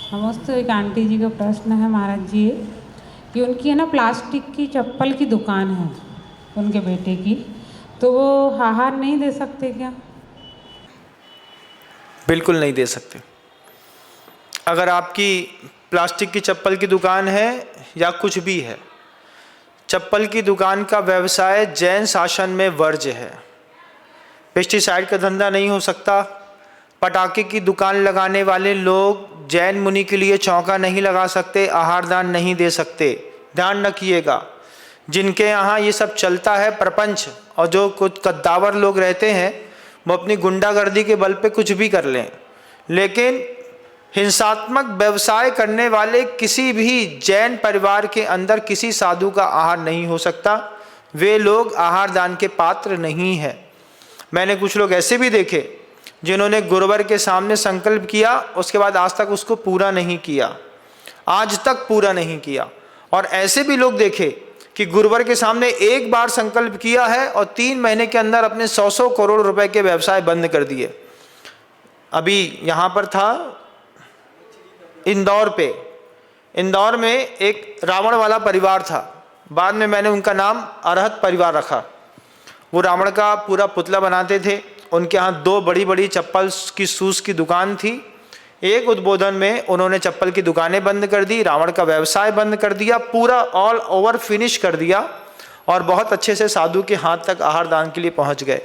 नमस्ते। एक आंटी जी का प्रश्न है महाराज जी कि उनकी है ना प्लास्टिक की चप्पल की दुकान है उनके बेटे की, तो वो आहार नहीं दे सकते क्या? बिल्कुल नहीं दे सकते। अगर आपकी प्लास्टिक की चप्पल की दुकान है या कुछ भी है, चप्पल की दुकान का व्यवसाय जैन शासन में वर्ज्य है। पेस्टिसाइड का धंधा नहीं हो सकता। पटाखे की दुकान लगाने वाले लोग जैन मुनि के लिए चौका नहीं लगा सकते, आहार दान नहीं दे सकते। ध्यान रखिएगा, जिनके यहाँ ये सब चलता है प्रपंच, और जो कुछ कद्दावर लोग रहते हैं वो अपनी गुंडागर्दी के बल पे कुछ भी कर लें, लेकिन हिंसात्मक व्यवसाय करने वाले किसी भी जैन परिवार के अंदर किसी साधु का आहार नहीं हो सकता। वे लोग आहार दान के पात्र नहीं हैं। मैंने कुछ लोग ऐसे भी देखे जिन्होंने गुरुवर के सामने संकल्प किया, उसके बाद आज तक उसको पूरा नहीं किया, आज तक पूरा नहीं किया। और ऐसे भी लोग देखे कि गुरुवर के सामने एक बार संकल्प किया है और 3 महीने के अंदर अपने 100 करोड़ रुपए के व्यवसाय बंद कर दिए। अभी यहाँ पर था इंदौर में एक रावण वाला परिवार था, बाद में मैंने उनका नाम अरहत परिवार रखा। वो रावण का पूरा पुतला बनाते थे। उनके यहाँ 2 बड़ी बड़ी चप्पल की शूज़ की दुकान थी। एक उद्बोधन में उन्होंने चप्पल की दुकानें बंद कर दी, रावण का व्यवसाय बंद कर दिया, पूरा ऑल ओवर फिनिश कर दिया, और बहुत अच्छे से साधु के हाथ तक आहार दान के लिए पहुँच गए।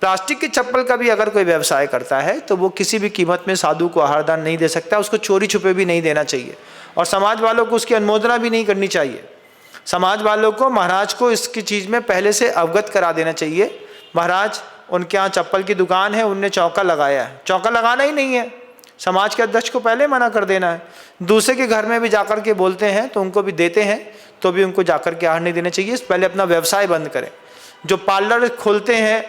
प्लास्टिक की चप्पल का भी अगर कोई व्यवसाय करता है तो वो किसी भी कीमत में साधु को आहार दान नहीं दे सकता, उसको चोरी छुपे भी नहीं देना चाहिए, और समाज वालों को उसकी अनुमोदना भी नहीं करनी चाहिए। समाज वालों को महाराज को इसकी चीज़ में पहले से अवगत करा देना चाहिए। महाराज उनके यहाँ चप्पल की दुकान है, उनने चौका लगाया है, चौका लगाना ही नहीं है, समाज के अध्यक्ष को पहले मना कर देना है। दूसरे के घर में भी जाकर के बोलते हैं तो उनको भी देते हैं, तो भी उनको जाकर के आहार नहीं देना चाहिए। पहले अपना व्यवसाय बंद करें। जो पार्लर खोलते हैं,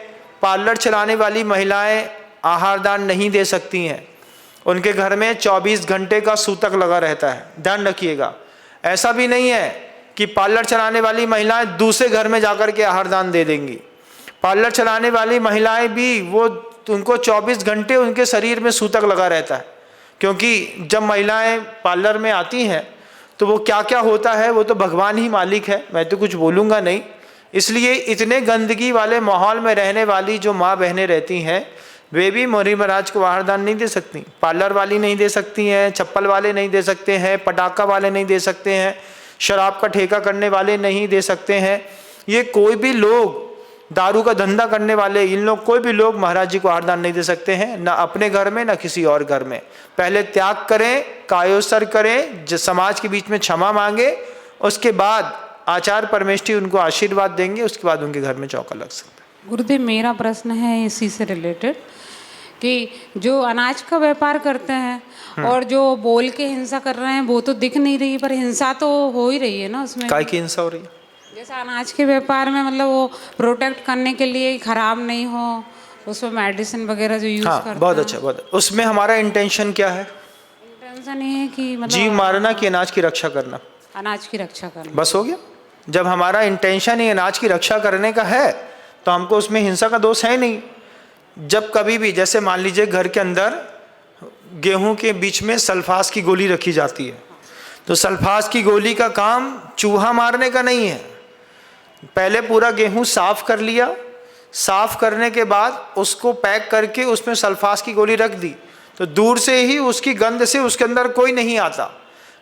पार्लर चलाने वाली महिलाएं आहार दान नहीं दे सकती हैं, उनके घर में 24 घंटे का सूतक लगा रहता है। ध्यान रखिएगा, ऐसा भी नहीं है कि पार्लर चलाने वाली महिलाएं दूसरे घर में जाकर के आहार दान दे देंगी। पार्लर चलाने वाली महिलाएं भी उनको 24 घंटे उनके शरीर में सूतक लगा रहता है, क्योंकि जब महिलाएं पार्लर में आती हैं तो वो क्या क्या होता है वो तो भगवान ही मालिक है, मैं तो कुछ बोलूँगा नहीं। इसलिए इतने गंदगी वाले माहौल में रहने वाली जो माँ बहनें रहती हैं वे भी मोरी महाराज को आहार दान नहीं दे सकती। पार्लर वाली नहीं दे सकती हैं, चप्पल वाले नहीं दे सकते हैं, पटाखा वाले नहीं दे सकते हैं, शराब का ठेका करने वाले नहीं दे सकते हैं। ये कोई भी लोग, दारू का धंधा करने वाले, इन लोग कोई भी लोग महाराज जी को आहार दान नहीं दे सकते हैं, ना अपने घर में ना किसी और घर में। पहले त्याग करें, कायोत्सर्ग करें, जो समाज के बीच में क्षमा मांगे, उसके बाद आचार्य परमेष्ठी उनको आशीर्वाद देंगे, उसके बाद उनके घर में चौका लग सकता है। गुरुदेव, मेरा प्रश्न है इसी से रिलेटेड कि जो अनाज का व्यापार करते हैं और जो बोल के हिंसा कर रहे हैं वो तो दिख नहीं रही, पर हिंसा तो हो ही रही है ना उसमें। काय की हिंसा हो रही है? जैसे अनाज के व्यापार में मतलब वो प्रोटेक्ट करने के लिए खराब नहीं हो, उसमें मेडिसिन वगैरह जो यूज करते हैं। बहुत अच्छा, बहुत। उसमें हमारा इंटेंशन क्या है? इंटेंशन ये है कि मतलब जीव मारना कि अनाज की रक्षा करना? अनाज की रक्षा करना। बस हो गया। जब हमारा इंटेंशन ही अनाज की रक्षा करने का है तो हमको उसमें हिंसा का दोष है नहीं। जब कभी भी, जैसे मान लीजिए घर के अंदर गेहूं के बीच में सल्फास की गोली रखी जाती है, तो सल्फास की गोली का काम चूहा मारने का नहीं है। पहले पूरा गेहूं साफ कर लिया, साफ करने के बाद उसको पैक करके उसमें सल्फास की गोली रख दी, तो दूर से ही उसकी गंध से उसके अंदर कोई नहीं आता।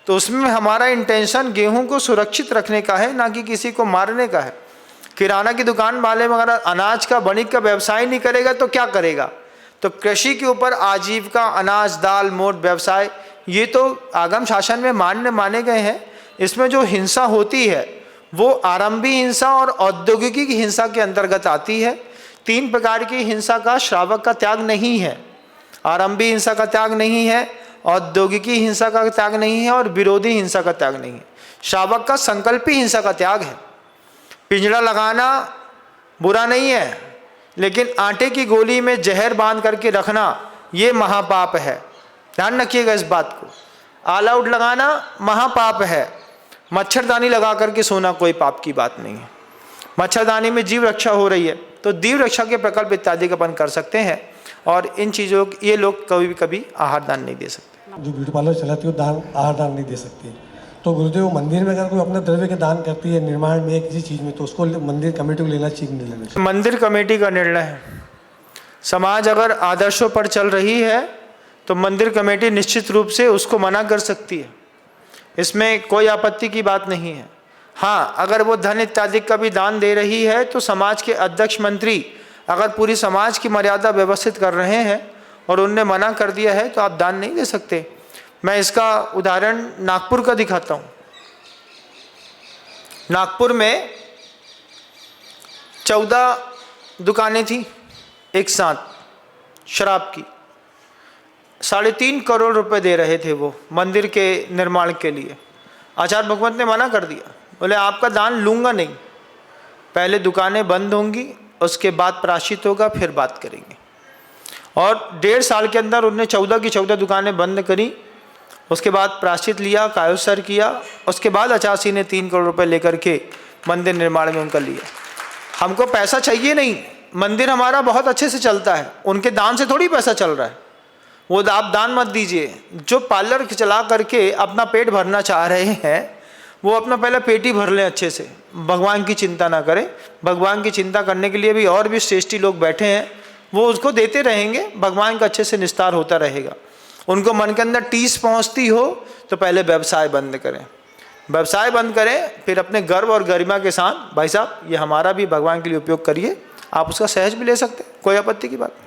तो उसमें हमारा इंटेंशन गेहूं को सुरक्षित रखने का है, ना कि किसी को मारने का है। किराना की दुकान वाले अगर अनाज का वणिक का व्यवसाय नहीं करेगा तो क्या करेगा? तो कृषि के ऊपर आजीविका, अनाज दाल मोट व्यवसाय, ये तो आगम शासन में माने गए हैं। इसमें जो हिंसा होती है वो आरंभी हिंसा और औद्योगिकी की हिंसा के अंतर्गत आती है। 3 प्रकार की हिंसा का श्रावक का त्याग नहीं है। आरंभी हिंसा का त्याग नहीं है, औद्योगिकी हिंसा का त्याग नहीं है, और विरोधी हिंसा का त्याग नहीं है। श्रावक का संकल्पी हिंसा का त्याग है। पिंजड़ा लगाना बुरा नहीं है, लेकिन आटे की गोली में जहर बांध करके रखना ये महापाप है। ध्यान रखिएगा इस बात को। ऑल आउट लगाना महापाप है। मच्छरदानी लगा करके सोना कोई पाप की बात नहीं है। मच्छरदानी में जीव रक्षा हो रही है तो जीव रक्षा के प्रकल्प इत्यादि का अपन कर सकते हैं, और इन चीज़ों ये लोग कभी भी आहार दान नहीं दे सकते। जो ब्यूटी पार्लर चलाती है वो दान आहार दान नहीं दे सकती। तो गुरुदेव मंदिर में अगर कोई अपना द्रव्य के दान करती है निर्माण में किसी चीज़ में, तो उसको मंदिर कमेटी को लेना चाहिए नहीं लेना चाहिए? मंदिर कमेटी का निर्णय है। समाज अगर आदर्शों पर चल रही है तो मंदिर कमेटी निश्चित रूप से उसको मना कर सकती है, इसमें कोई आपत्ति की बात नहीं है। हाँ, अगर वो धन इत्यादि का भी दान दे रही है तो समाज के अध्यक्ष मंत्री अगर पूरी समाज की मर्यादा व्यवस्थित कर रहे हैं और उनने मना कर दिया है तो आप दान नहीं दे सकते। मैं इसका उदाहरण नागपुर का दिखाता हूँ। नागपुर में 14 दुकानें थी एक साथ शराब की। 3.5 करोड़ रुपए दे रहे थे वो मंदिर के निर्माण के लिए। आचार्य भगवत ने मना कर दिया, बोले आपका दान लूँगा नहीं, पहले दुकानें बंद होंगी उसके बाद प्रायश्चित होगा फिर बात करेंगे। और 1.5 साल के अंदर उन्होंने 14 की 14 दुकानें बंद करी। उसके बाद प्रायश्चित लिया, कायोत्सर्ग किया। उसके बाद आचार्य ने 3 करोड़ रुपए लेकर के मंदिर निर्माण में उनका लिया। हमको पैसा चाहिए नहीं, मंदिर हमारा बहुत अच्छे से चलता है, उनके दान से थोड़ी पैसा चल रहा है। वो आप दान मत दीजिए। जो पार्लर चला करके अपना पेट भरना चाह रहे हैं वो अपना पहले पेट ही भर लें अच्छे से, भगवान की चिंता ना करें। भगवान की चिंता करने के लिए भी और भी श्रेष्ठी लोग बैठे हैं, वो उसको देते रहेंगे, भगवान का अच्छे से निस्तार होता रहेगा। उनको मन के अंदर टीस पहुंचती हो तो पहले व्यवसाय बंद करें, व्यवसाय बंद करें, फिर अपने गर्व और गरिमा के साथ भाई साहब ये हमारा भी भगवान के लिए उपयोग करिए। आप उसका सहज भी ले सकते हैं, कोई आपत्ति की बात नहीं।